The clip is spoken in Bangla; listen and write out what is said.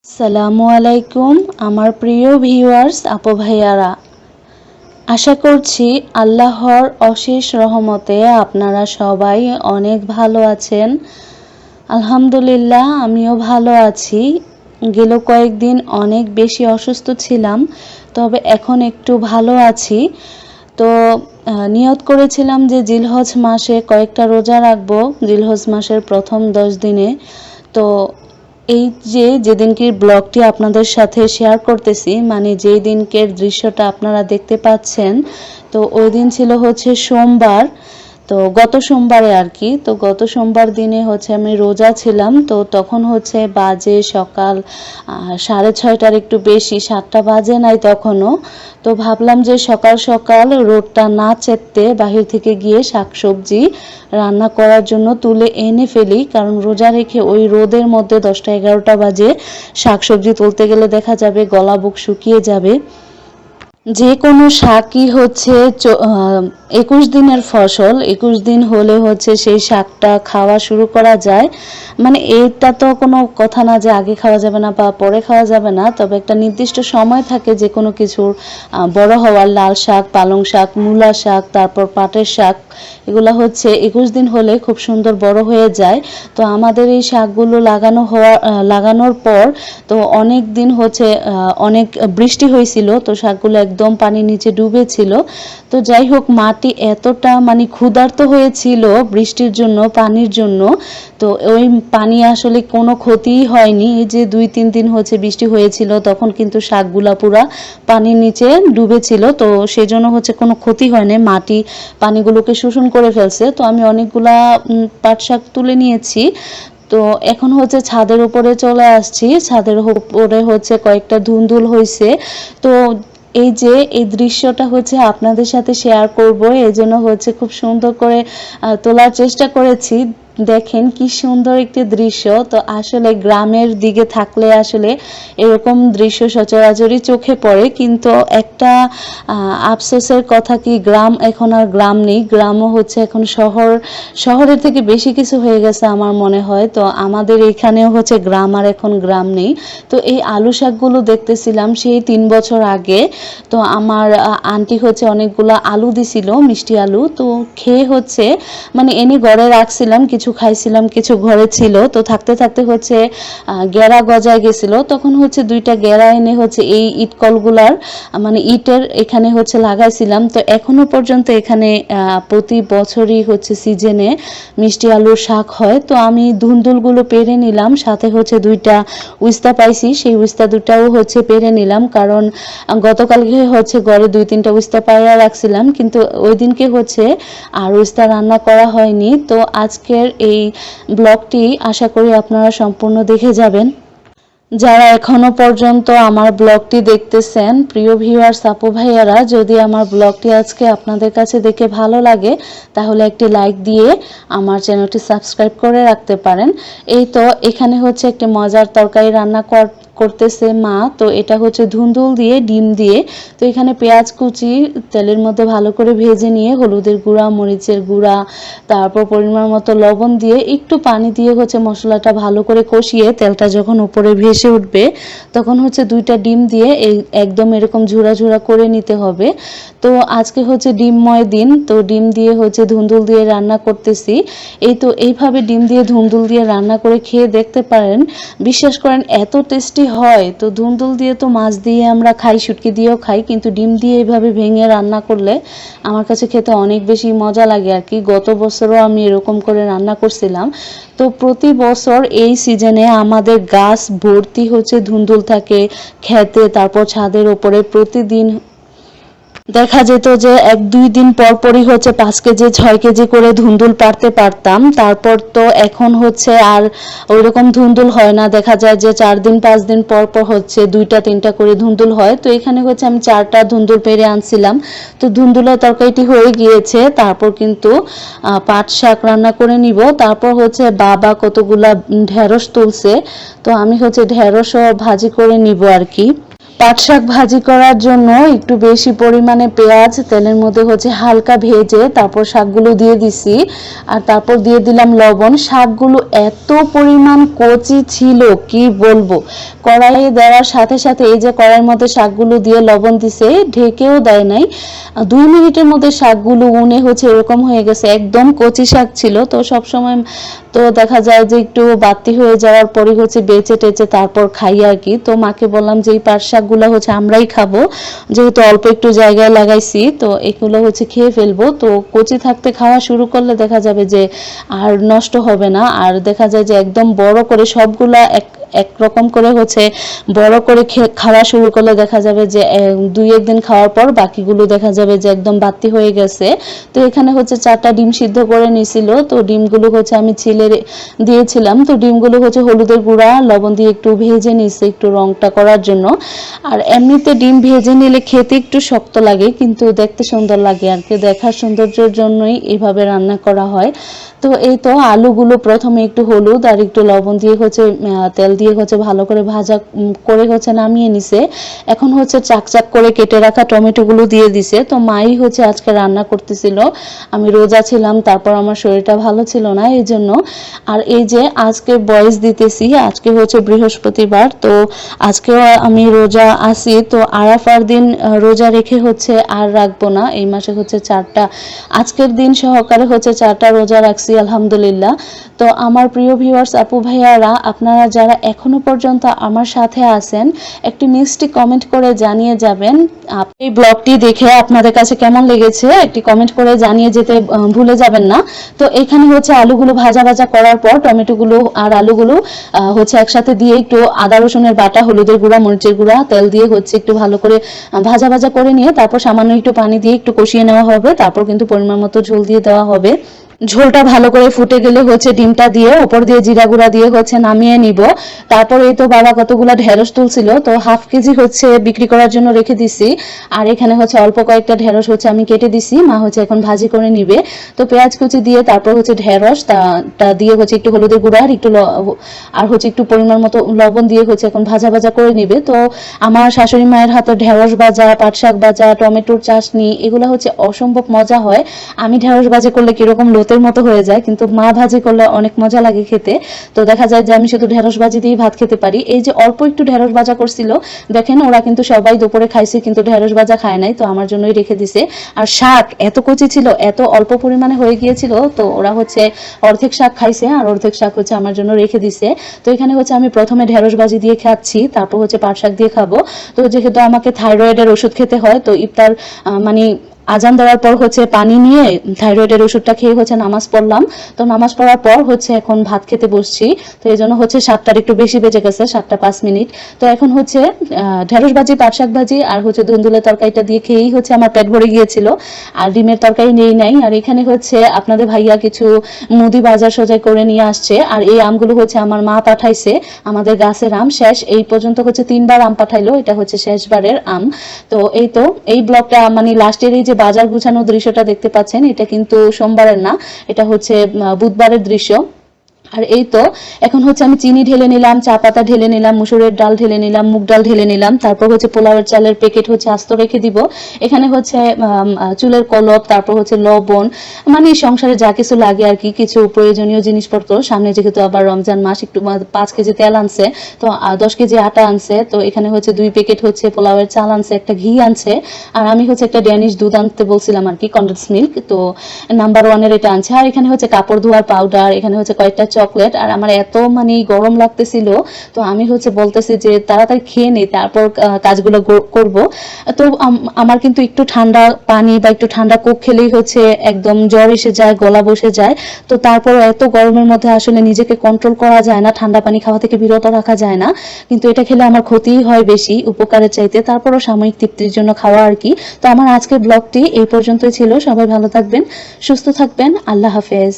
আসসালামু আলাইকুম আমার প্রিয় ভিউয়ার্স আপু ভাইয়ারা, আশা করছি আল্লাহর অশেষ রহমতে আপনারা সবাই অনেক ভালো আছেন। আলহামদুলিল্লাহ আমিও ভালো আছি। গেল কয়েকদিন অনেক বেশি অসুস্থ ছিলাম, তবে এখন একটু ভালো আছি। তো নিয়ত করেছিলাম যে জিলহজ মাসে কয়েকটা রোজা রাখবো, জিলহজ মাসের প্রথম 10 দিনে। তো এই যেদিনকের ব্লগটি আপনাদের সাথে শেয়ার করতেছি, মানে যেই দিনকের দৃশ্যটা আপনারা দেখতে পাচ্ছেন, তো ওই দিন ছিল হচ্ছে সোমবার। তো গত সোমবারে আর কি, তো গত সোমবার দিনে হচ্ছে আমি রোজা ছিলাম। তো তখন হচ্ছে বাজে সকাল 6:30টার একটু বেশি, 7টা বাজে নাই তখনও। তো ভাবলাম যে সকাল সকাল রোদটা না চেতে বাহির থেকে গিয়ে শাকসবজি রান্না করার জন্য তুলে এনে ফেলি, কারণ রোজা রেখে ওই রোদের মধ্যে 10টা 11টা বাজে শাকসবজি তুলতে গেলে দেখা যাবে গলা বুক শুকিয়ে যাবে। যে কোনো শাকই হচ্ছে 21 দিনের ফসল, 21 দিন হলে হচ্ছে সেই শাকটা খাওয়া শুরু করা যায়। মানে এটা তো কোনো কথা না যে আগে খাওয়া যাবে না বা পরে খাওয়া যাবে না, তবে একটা নির্দিষ্ট সময় থাকে যে কোনো কিছুর বড় হওয়ার। লাল শাক, পালং শাক, মূলা শাক, তারপর পাটের শাক, এগুলো হচ্ছে 21 দিন হলে খুব সুন্দর বড় হয়ে যায়। তো আমাদের এই শাকগুলো লাগানোর পর তো অনেক দিন হচ্ছে অনেক বৃষ্টি হয়েছিল, তো শাকগুলো একদম পানির নিচে ডুবেছিল। তো যাই হোক, মাটি এতটা মানে ক্ষুধার্ত হয়েছিল বৃষ্টির জন্য, পানির জন্য। তো ওই পানি আসলে কোনো ক্ষতিই হয়নি। এই যে 2-3 দিন হচ্ছে বৃষ্টি হয়েছিল, তখন কিন্তু শাকগুলা পুরা পানির নিচে ডুবেছিল। তো সেই জন্য হচ্ছে কোনো ক্ষতি হয়নি, মাটি পানিগুলোকে শোষণ করে ফেলছে। তো আমি অনেকগুলা পাট শাক তুলে নিয়েছি। তো এখন হচ্ছে ছাদের উপরে চলে আসছি। ছাদের উপরে হচ্ছে কয়েকটা ধুন্দুল হয়েছে। তো এই দৃশ্যটা হচ্ছে আপনাদের সাথে শেয়ার করব, এই জন্য হচ্ছে খুব সুন্দর করে তোলার চেষ্টা করেছি। দেখেন কি সুন্দর একটি দৃশ্য। তো আসলে গ্রামের দিকে থাকলে আসলে এরকম দৃশ্য সচরাচরই চোখে পড়ে, কিন্তু একটা আফসোসের কথা কি, গ্রাম এখন আর গ্রাম নেই। গ্রামও হচ্ছে এখন শহরের থেকে বেশি কিছু হয়ে গেছে আমার মনে হয়। তো আমাদের এখানেও হচ্ছে গ্রাম আর এখন গ্রাম নেই। তো এই আলু শাকগুলো দেখতেছিলাম সেই 3 বছর আগে। তো আমার আন্টি হচ্ছে অনেকগুলো আলু দিছিল, মিষ্টি আলু। তো খেয়ে হচ্ছে মানে এনে ঘরে রাখছিলাম, কিছু খাইছিলাম, কিছু ঘরে ছিল। তো থাকতে থাকতে হচ্ছে গেরা গজায় গেছিল। তখন হচ্ছে 2টা গেরা এনে হচ্ছে এই ইটকলগুলার মানে ইটের এখানে হচ্ছে লাগাইছিলাম। তো এখনো পর্যন্ত এখানে প্রতি বছরই হচ্ছে সিজনে মিষ্টি আলুর শাক হয়। তো আমি ধুন্দুলগুলো পেরে নিলাম, সাথে হচ্ছে 2টা উস্তা পাইছি, সেই উস্তা 2টাও হচ্ছে পেরে নিলাম, কারণ গতকালকে হচ্ছে ঘরে 2-3টা উস্তা পায়রা রাখছিলাম, কিন্তু ওই দিনকে হচ্ছে আর উস্তা রান্না করা হয়নি। তো আজকের এই ব্লগটি আশা করি আপনারা সম্পূর্ণ দেখে যাবেন। যারা এখনো পর্যন্ত আমার ব্লগটি দেখতেছেন, প্রিয় ভিউয়ার্স আপু ভাইয়ারা, যদি আমার ব্লগটি আজকে আপনাদের কাছে দেখে ভালো লাগে, তাহলে একটি লাইক দিয়ে আমার চ্যানেলটি সাবস্ক্রাইব করে রাখতে পারেন। এই তো এখানে হচ্ছে একটি মজার তরকারি রান্না করতেছে মা। তো এটা হচ্ছে ধুন্দুল দিয়ে ডিম দিয়ে। তো এখানে পেঁয়াজ কুচি তেলের মধ্যে ভালো করে ভেজে নিয়ে হলুদের গুঁড়া, মরিচের গুঁড়া, তারপর পরিমাণ মতো লবণ দিয়ে একটু পানি দিয়ে হচ্ছে মশলাটা ভালো করে কষিয়ে তেলটা যখন উপরে ভেসে উঠবে, তখন হচ্ছে 2টা ডিম দিয়ে একদম এরকম ঝুরা ঝুরা করে নিতে হবে। তো আজকে হচ্ছে ডিমময় দিন, তো ডিম দিয়ে হচ্ছে ধুন্দুল দিয়ে রান্না করতেছি। এই তো এইভাবে ডিম দিয়ে ধুন্দুল দিয়ে রান্না করে খেয়ে দেখতে পারেন, বিশ্বাস করেন এত টেস্টি হয়। তো ধুন্দুল দিয়ে তো মাছ দিয়ে আমরা খাই, শুটকি দিয়েও খাই, কিন্তু ডিম দিয়ে এইভাবে ভেঙে রান্না করলে আমার কাছে খেতে অনেক বেশি মজা লাগে আর কি। গত বছরও আমি এরকম করে রান্না করছিলাম। তো প্রতি বছর এই সিজনে আমাদের গাছ ভর্তি হচ্ছে ধুন্দুল থাকে খেতে, তারপর ছাদের উপরে প্রতিদিন দেখা যেত যে 1-2 দিন পর পরই হচ্ছে 5 কেজি 6 কেজি করে ধুন্দুল পারতে পারতাম। তারপর তো এখন হচ্ছে আর ওইরকম ধুন্দুল হয় না, দেখা যায় যে 4 দিন 5 দিন পর পর হচ্ছে 2টা 3টা করে ধুন্দুল হয়। তো এখানে হচ্ছে আমি 4টা ধুন্দুল পেরে আনছিলাম। তো ধুন্দুলের তরকারিটি হয়ে গিয়েছে, তারপর কিন্তু পাট শাক রান্না করে নিব। তারপর হচ্ছে বাবা কতগুলা ঢেঁড়স তুলছে, তো আমি হচ্ছে ঢেঁড়সও ভাজি করে নিব আর কি। পাট শাক ভাজি করার জন্য একটু বেশি পরিমাণে পেঁয়াজ তেলের মধ্যে হচ্ছে হালকা ভেজে তারপর শাকগুলো দিয়ে দিছি, আর তারপর দিয়ে দিলাম লবণ। শাকগুলো এত পরিমাণ কচি ছিল কি বলবো, কড়াইয়ে দেওয়ার সাথে সাথে এই যে কড়াইয়ের মধ্যে শাকগুলো দিয়ে লবণ দিছে, ঢেকেও দেয় নাই, 2 মিনিটের মধ্যে শাকগুলো উনে হচ্ছে এরকম হয়ে গেছে, একদম কচি শাক ছিল। তো সব সময় তো দেখা যায় যে একটু বাতি হয়ে যাওয়ার পরে হচ্ছে বেচে টেচে তারপর খাই আর কি। তো মাকে বললাম যে এই পাট শাকগুলো হচ্ছে আমরাই খাবো, যেহেতু অল্প একটু জায়গায় লাগাইছি, তো এগুলো হচ্ছে খেয়ে ফেলবো। তো কচি থাকতে খাওয়া শুরু করলে দেখা যাবে যে আর নষ্ট হবে না, আর দেখা যায় যে একদম বড় করে সবগুলা একরকম করে হচ্ছে বড় করে খাওয়া শুরু করলে দেখা যাবে যে 2-1 দিন খাওয়ার পর বাকিগুলো দেখা যাবে যে একদম বাতি হয়ে গেছে। তো এখানে হচ্ছে 4টা ডিম সিদ্ধ করে নিছিল, তো ডিমগুলো হচ্ছে আমি ছিলে দিয়েছিলাম। তো ডিমগুলো হচ্ছে হলুদের গুঁড়া লবণ দিয়ে একটু ভেজে নিছে একটু রংটা করার জন্য। আর এমনিতে ডিম ভেজে নিলে খেতে একটু শক্ত লাগে, কিন্তু দেখতে সুন্দর লাগে আর কি, দেখার সৌন্দর্যের জন্যই এভাবে রান্না করা হয়। তো এই তো আলুগুলো প্রথমে একটু হলুদ আর একটু লবণ দিয়ে হচ্ছে তেল দিয়ে হচ্ছে ভালো করে ভাজা করে হচ্ছে নামিয়ে নিছে। এখন হচ্ছে চাকচাক করে কেটে রাখা টমেটোগুলো দিয়ে দিছে। তো মাই হচ্ছে আজকে রান্না করতেছিল, আমি রোজা ছিলাম, তারপর আমার শরীরটা ভালো ছিল না এই জন্য। আর এই যে আজকে ভয়েস দিতেছি, আজকে হচ্ছে বৃহস্পতিবার, তো আজকেও আমি রোজা আছি। তো আরাফার দিন রোজা রেখে হচ্ছে আর রাখবো না, এই মাসে হচ্ছে 4টা আজকের দিন সহকারে হচ্ছে 4টা রোজা রাখছি আলহামদুলিল্লাহ। তো আমার প্রিয় ভিউয়ার্স আপু ভাইয়ারা, আপনারা যারা এখনো পর্যন্ত আমার সাথে আছেন একটি মিষ্টি কমেন্ট করে জানিয়ে যাবেন এই ব্লগটি দেখে আপনাদের কাছে কেমন লেগেছে, একটি কমেন্ট করে জানিয়ে যেতে ভুলে যাবেন না। তো এখানে হচ্ছে আলুগুলো ভাজা ভাজা করার পর টমেটোগুলো আর আলুগুলো হচ্ছে একসাথে দিয়ে একটু আদা রসুনের বাটা, হলুদের গুঁড়া, মরিচের গুঁড়া, তেল দিয়ে হচ্ছে একটু ভালো করে ভাজা ভাজা করে নিয়ে তারপর সামান্য একটু পানি দিয়ে একটু কষিয়ে নেওয়া হবে। তারপর কিন্তু পরিমাণ মতো ঝোল দিয়ে দেওয়া হবে। ঝোলটা ভালো করে ফুটে গেলে হচ্ছে ডিমটা দিয়ে উপর দিয়ে জিরা গুঁড়া দিয়ে হচ্ছে নামিয়ে নিব। তারপর এই তো বাবা কতগুলা ঢেঁড়স তুলছিল, তো হাফ কেজি হচ্ছে বিক্রি করার জন্য রেখে দিছি। আর এখানে হচ্ছে অল্প কয়েকটা ঢেঁড়স হচ্ছে আমি কেটে দিছি, মা হচ্ছে এখন ভাজি করে নিবে। তো পেঁয়াজ কুচি দিয়ে তারপর হচ্ছে ঢেঁড়স তা দিয়ে হচ্ছে একটু হলুদের গুঁড়া আর হচ্ছে একটু পরিমাণ মতো লবণ দিয়ে হচ্ছে এখন ভাজা ভাজা করে নিবে। তো আমার শাশুড়ি মায়ের হাতে ঢেঁড়স ভাজা, পাট শাক ভাজা, টমেটোর চাটনি, এগুলো হচ্ছে অসম্ভব মজা হয়। আমি ঢেঁড়স ভাজি করলে কিরকম লোতের মতো হয়ে যায়, কিন্তু মা ভাজি করলে অনেক মজা লাগে খেতে। তো দেখা যায় যে আমি শুধু ঢেঁড়স ভাজি দিয়েই ভাত খেতে পারি। এই যে অল্প একটু ঢেঁড়স ভাজা করছিল, দেখেন ওরা কিন্তু সবাই দুপুরে খাইছে কিন্তু ঢেঁড়স ভাজা খায় নাই, তো আমার জন্যই রেখে দিছে। আর শাক এত কচি ছিল, এত অল্প পরিমাণে হয়ে গিয়েছিল, তো ওরা হচ্ছে অর্ধেক শাক খাইছে আর অর্ধেক শাক হচ্ছে আমার জন্য রেখে দিছে। তো এখানে হচ্ছে আমি প্রথমে ঢেঁড়স ভাজি দিয়ে খাচ্ছি, তারপর হচ্ছে পাট শাক দিয়ে খাবো। তো যেহেতু আমাকে থাইরয়েডের ওষুধ খেতে হয়, তো ইফতার মানে আজান দেওয়ার পর হচ্ছে পানি নিয়ে থাইরয়েডের ওষুধটা খেয়ে হচ্ছে নামাজ পড়লাম। তো নামাজ পড়ার পর হচ্ছে এখন ভাত খেতে বসছি। তো এই জন্য হচ্ছে 7টার একটু বেশি বেজে গেছে, 7টা 5 মিনিট। তো এখন হচ্ছে ঢেঁড়স ভাজি, পাট শাক ভাজি আর হচ্ছে ধুন্দুলের তরকারিটা দিয়ে খেয়েই হচ্ছে আমার পেট ভরে গিয়েছিল, আর ডিমের তরকারি নেই নাই। আর এখানে হচ্ছে আপনাদের ভাইয়া কিছু মুদি বাজার সজাই করে নিয়ে আসছে, আর এই আমগুলো হচ্ছে আমার মা পাঠাইছে, আমাদের গাছের আম শেষ, এই পর্যন্ত হচ্ছে 3বার আম পাঠাইলো, এটা হচ্ছে শেষবারের আম। তো এই তো এই ব্লগটা মানে লাস্টের এই যে বাজার গুছানোর দৃশ্যটা দেখতে পাচ্ছেন, এটা কিন্তু সোমবারের না, এটা হচ্ছে বুধবারের দৃশ্য। আর এই তো এখন হচ্ছে আমি চিনি ঢেলে নিলাম, চা পাতা ঢেলে নিলাম, মুসুরের ডাল ঢেলে নিলাম, মুগ ডাল ঢেলে নিলাম, তারপর হচ্ছে পোলাওয়ের চালের প্যাকেট হচ্ছে আস্ত রেখে দিব। এখানে হচ্ছে চুলের কলপ, তারপর হচ্ছে লবণ, মানে সংসারে যা কিছু লাগে আর কি, কিছু প্রয়োজনীয় জিনিসপত্র। সামনে যেহেতু আবার রমজান মাস, একটু 5 কেজি তেল আনছে, তো 10 কেজি আটা আনছে, তো এখানে হচ্ছে 2 প্যাকেট হচ্ছে পোলাওয়ের চাল আনছে, একটা ঘি আনছে, আর আমি হচ্ছে একটা ড্যানিশ দুধ আনতে বলছিলাম আর কি, কনডেন্স মিল্ক, তো নাম্বার 1-এর এটা আনছে। আর এখানে হচ্ছে কাপড় ধোয়ার পাউডার, এখানে হচ্ছে কয়েকটা চকলেট। আর আমার এত মানে গরম লাগতেছিল, তো আমি হচ্ছে বলতেছি যে তাড়াতাড়ি খেয়ে নেই, তারপর কাজগুলো করব। তো আমার কিন্তু একটু ঠান্ডা পানি বা একটু ঠান্ডা কোক খেলেই হচ্ছে একদম জ্বর এসে যায়, গলা বসে যায়। তো তারপর এত গরমের মধ্যে আসলে নিজেকে কন্ট্রোল করা যায় না, ঠান্ডা পানি খাওয়া থেকে বিরত রাখা যায় না, কিন্তু এটা খেলে আমার ক্ষতিই হয় বেশি উপকারের চাইতে, তারপরও সাময়িক তৃপ্তির জন্য খাওয়া আর কি। তো আমার আজকের ব্লগটি এই পর্যন্তই ছিল। সবাই ভালো থাকবেন, সুস্থ থাকবেন, আল্লাহ হাফেজ।